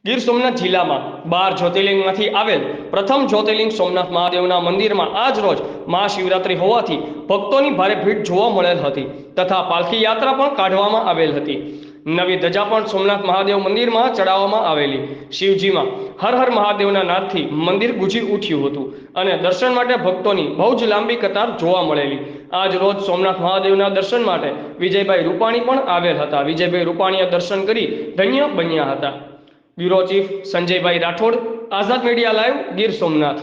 ગીર સોમનાથ જિલ્લામાં 12 જ્યોતિર્લિંગમાંથી આવેલ પ્રથમ જ્યોતિર્લિંગ સોમનાથ મહાદેવના મંદિરમાં આજ રોજ મહાશિવરાત્રિ હોવાથી ભક્તોની ભારે ભીડ જોવા મળેલ હતી તથા પાલખી યાત્રા પણ કાઢવામાં આવેલ હતી। નવી ધજા પણ સોમનાથ મહાદેવ મંદિરમાં ચડાવવામાં આવેલી। શિવજીમાં હર હર મહાદેવના નાદથી મંદિર ગુંજી ઉઠ્યું હતું અને દર્શન માટે ભક્તોની બહુ જ લાંબી કતાર જોવા મળેલી। આજ રોજ સોમનાથ મહાદેવના દર્શન માટે વિજયભાઈ રૂપાણી પણ આવેલ હતા। વિજયભાઈ રૂપાણીએ દર્શન કરી ધન્ય બન્યા હતા। બ્યુરો ચીફ સંજયભાઈ રાઠોડ, આઝાદ મીડિયા લાઈવ, ગીર સોમનાથ।